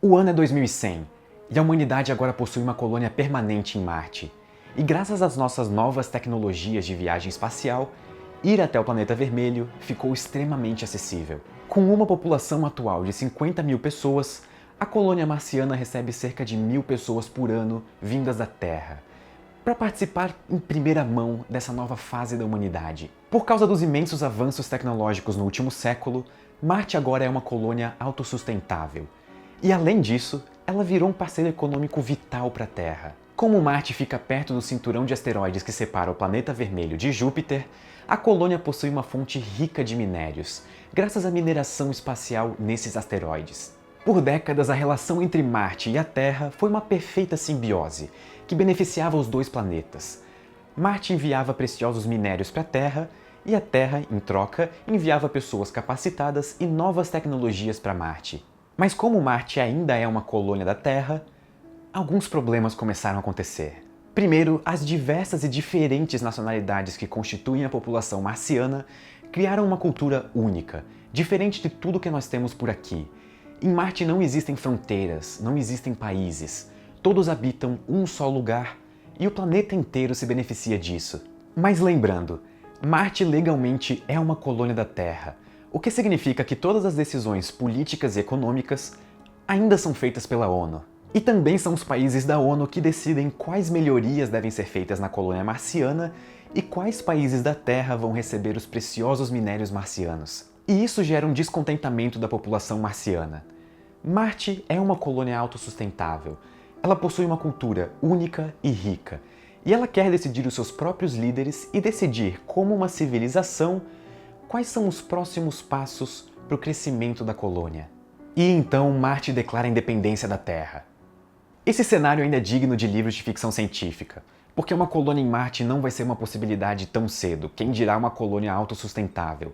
O ano é 2100 e a humanidade agora possui uma colônia permanente em Marte. E graças às nossas novas tecnologias de viagem espacial, ir até o planeta vermelho ficou extremamente acessível. Com uma população atual de 50 mil pessoas, a colônia marciana recebe cerca de 1000 pessoas por ano vindas da Terra, para participar em primeira mão dessa nova fase da humanidade. Por causa dos imensos avanços tecnológicos no último século, Marte agora é uma colônia autossustentável. E além disso, ela virou um parceiro econômico vital para a Terra. Como Marte fica perto do cinturão de asteroides que separa o planeta vermelho de Júpiter, a colônia possui uma fonte rica de minérios, graças à mineração espacial nesses asteroides. Por décadas, a relação entre Marte e a Terra foi uma perfeita simbiose, que beneficiava os dois planetas. Marte enviava preciosos minérios para a Terra, e a Terra, em troca, enviava pessoas capacitadas e novas tecnologias para Marte. Mas como Marte ainda é uma colônia da Terra, alguns problemas começaram a acontecer. Primeiro, as diversas e diferentes nacionalidades que constituem a população marciana criaram uma cultura única, diferente de tudo que nós temos por aqui. Em Marte não existem fronteiras, não existem países. Todos habitam um só lugar e o planeta inteiro se beneficia disso. Mas lembrando, Marte legalmente é uma colônia da Terra, o que significa que todas as decisões políticas e econômicas ainda são feitas pela ONU. E também são os países da ONU que decidem quais melhorias devem ser feitas na colônia marciana e quais países da Terra vão receber os preciosos minérios marcianos. E isso gera um descontentamento da população marciana. Marte é uma colônia autossustentável. Ela possui uma cultura única e rica, e ela quer decidir os seus próprios líderes e decidir, como uma civilização, quais são os próximos passos para o crescimento da colônia. E então Marte declara a independência da Terra. Esse cenário ainda é digno de livros de ficção científica, porque uma colônia em Marte não vai ser uma possibilidade tão cedo, quem dirá uma colônia autossustentável.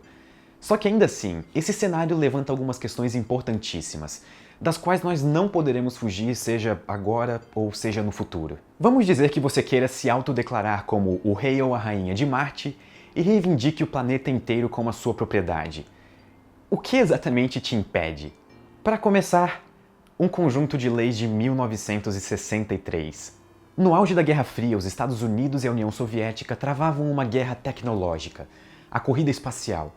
Só que ainda assim, esse cenário levanta algumas questões importantíssimas, das quais nós não poderemos fugir, seja agora ou seja no futuro. Vamos dizer que você queira se autodeclarar como o rei ou a rainha de Marte e reivindique o planeta inteiro como a sua propriedade. O que exatamente te impede? Para começar, um conjunto de leis de 1963. No auge da Guerra Fria, os Estados Unidos e a União Soviética travavam uma guerra tecnológica, a corrida espacial.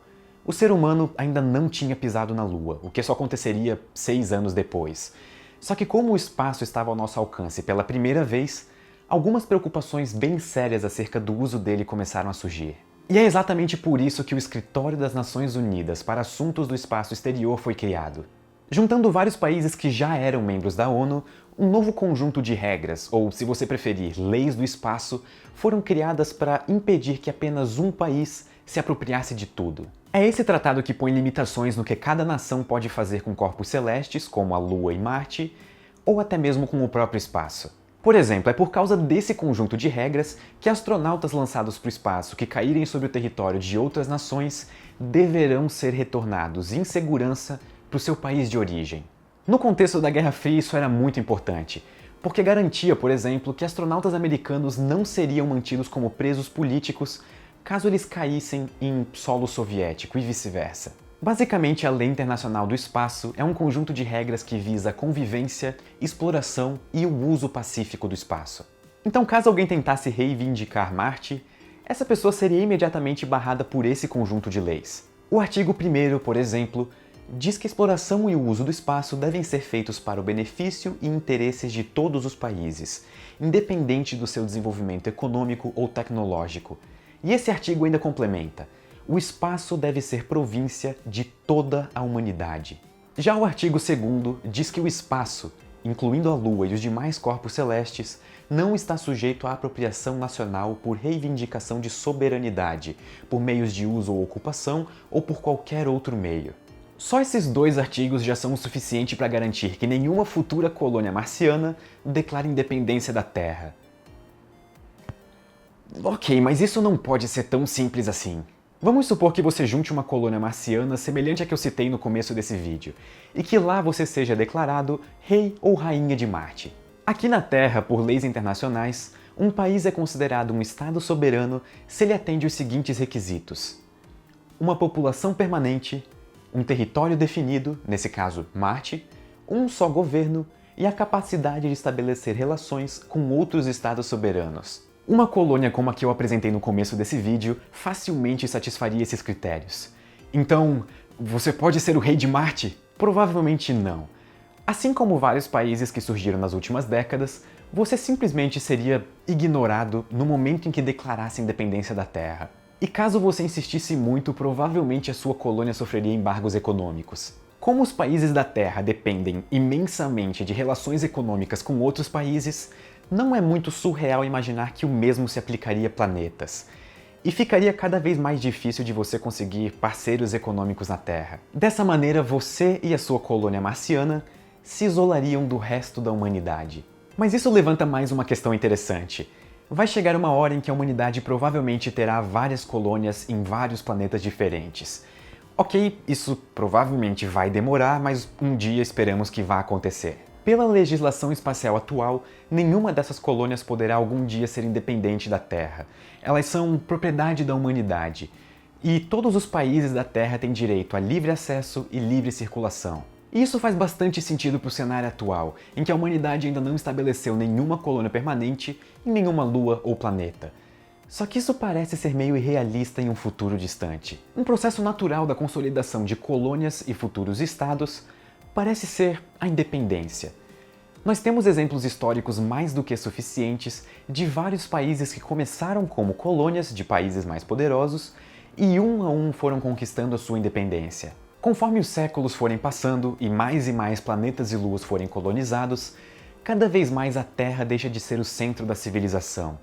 O ser humano ainda não tinha pisado na Lua, o que só aconteceria 6 anos depois. Só que como o espaço estava ao nosso alcance pela primeira vez, algumas preocupações bem sérias acerca do uso dele começaram a surgir. E é exatamente por isso que o Escritório das Nações Unidas para Assuntos do Espaço Exterior foi criado. Juntando vários países que já eram membros da ONU, um novo conjunto de regras, ou se você preferir, leis do espaço, foram criadas para impedir que apenas um país se apropriasse de tudo. É esse tratado que põe limitações no que cada nação pode fazer com corpos celestes, como a Lua e Marte, ou até mesmo com o próprio espaço. Por exemplo, é por causa desse conjunto de regras que astronautas lançados para o espaço que caírem sobre o território de outras nações deverão ser retornados em segurança para o seu país de origem. No contexto da Guerra Fria, isso era muito importante, porque garantia, por exemplo, que astronautas americanos não seriam mantidos como presos políticos caso eles caíssem em solo soviético e vice-versa. Basicamente, a Lei Internacional do Espaço é um conjunto de regras que visa a convivência, exploração e o uso pacífico do espaço. Então, caso alguém tentasse reivindicar Marte, essa pessoa seria imediatamente barrada por esse conjunto de leis. O artigo 1º, por exemplo, diz que a exploração e o uso do espaço devem ser feitos para o benefício e interesses de todos os países, independente do seu desenvolvimento econômico ou tecnológico. E esse artigo ainda complementa: o espaço deve ser província de toda a humanidade. Já o artigo 2º diz que o espaço, incluindo a Lua e os demais corpos celestes, não está sujeito à apropriação nacional por reivindicação de soberanidade, por meios de uso ou ocupação ou por qualquer outro meio. Só esses 2 artigos já são o suficiente para garantir que nenhuma futura colônia marciana declare independência da Terra. Ok, mas isso não pode ser tão simples assim. Vamos supor que você junte uma colônia marciana semelhante à que eu citei no começo desse vídeo, e que lá você seja declarado rei ou rainha de Marte. Aqui na Terra, por leis internacionais, um país é considerado um estado soberano se ele atende os seguintes requisitos: uma população permanente, um território definido, nesse caso Marte, um só governo e a capacidade de estabelecer relações com outros estados soberanos. Uma colônia como a que eu apresentei no começo desse vídeo facilmente satisfaria esses critérios. Então, você pode ser o rei de Marte? Provavelmente não. Assim como vários países que surgiram nas últimas décadas, você simplesmente seria ignorado no momento em que declarasse a independência da Terra. E caso você insistisse muito, provavelmente a sua colônia sofreria embargos econômicos. Como os países da Terra dependem imensamente de relações econômicas com outros países, não é muito surreal imaginar que o mesmo se aplicaria a planetas. E ficaria cada vez mais difícil de você conseguir parceiros econômicos na Terra. Dessa maneira, você e a sua colônia marciana se isolariam do resto da humanidade. Mas isso levanta mais uma questão interessante. Vai chegar uma hora em que a humanidade provavelmente terá várias colônias em vários planetas diferentes. Ok, isso provavelmente vai demorar, mas um dia esperamos que vá acontecer. Pela legislação espacial atual, nenhuma dessas colônias poderá algum dia ser independente da Terra. Elas são propriedade da humanidade. E todos os países da Terra têm direito a livre acesso e livre circulação. E isso faz bastante sentido para o cenário atual, em que a humanidade ainda não estabeleceu nenhuma colônia permanente em nenhuma lua ou planeta. Só que isso parece ser meio irrealista em um futuro distante. Um processo natural da consolidação de colônias e futuros estados parece ser a independência. Nós temos exemplos históricos mais do que suficientes de vários países que começaram como colônias de países mais poderosos e um foram conquistando a sua independência. Conforme os séculos forem passando e mais planetas e luas forem colonizados, cada vez mais a Terra deixa de ser o centro da civilização.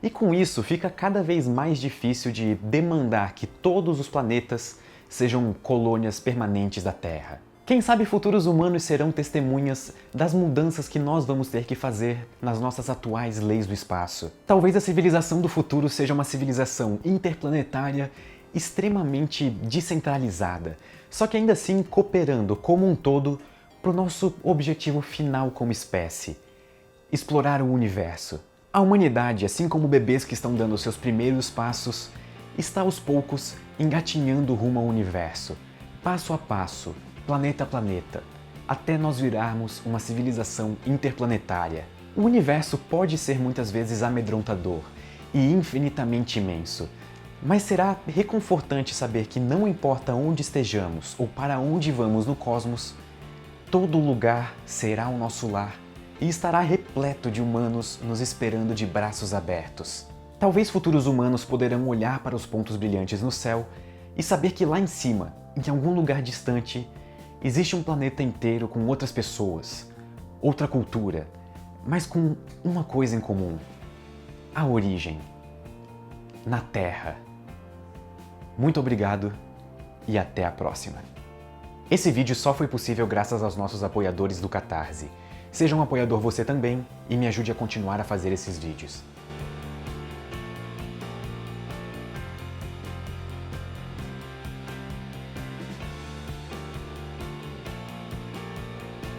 E com isso fica cada vez mais difícil de demandar que todos os planetas sejam colônias permanentes da Terra. Quem sabe futuros humanos serão testemunhas das mudanças que nós vamos ter que fazer nas nossas atuais leis do espaço. Talvez a civilização do futuro seja uma civilização interplanetária extremamente descentralizada, só que ainda assim cooperando como um todo para o nosso objetivo final como espécie: explorar o universo. A humanidade, assim como bebês que estão dando seus primeiros passos, está aos poucos engatinhando rumo ao universo, passo a passo, planeta a planeta, até nós virarmos uma civilização interplanetária. O universo pode ser muitas vezes amedrontador e infinitamente imenso, mas será reconfortante saber que não importa onde estejamos ou para onde vamos no cosmos, todo lugar será o nosso lar e estará repleto de humanos nos esperando de braços abertos. Talvez futuros humanos poderão olhar para os pontos brilhantes no céu e saber que lá em cima, em algum lugar distante, existe um planeta inteiro com outras pessoas, outra cultura, mas com uma coisa em comum: a origem, na Terra. Muito obrigado e até a próxima. Esse vídeo só foi possível graças aos nossos apoiadores do Catarse. Seja um apoiador você também e me ajude a continuar a fazer esses vídeos.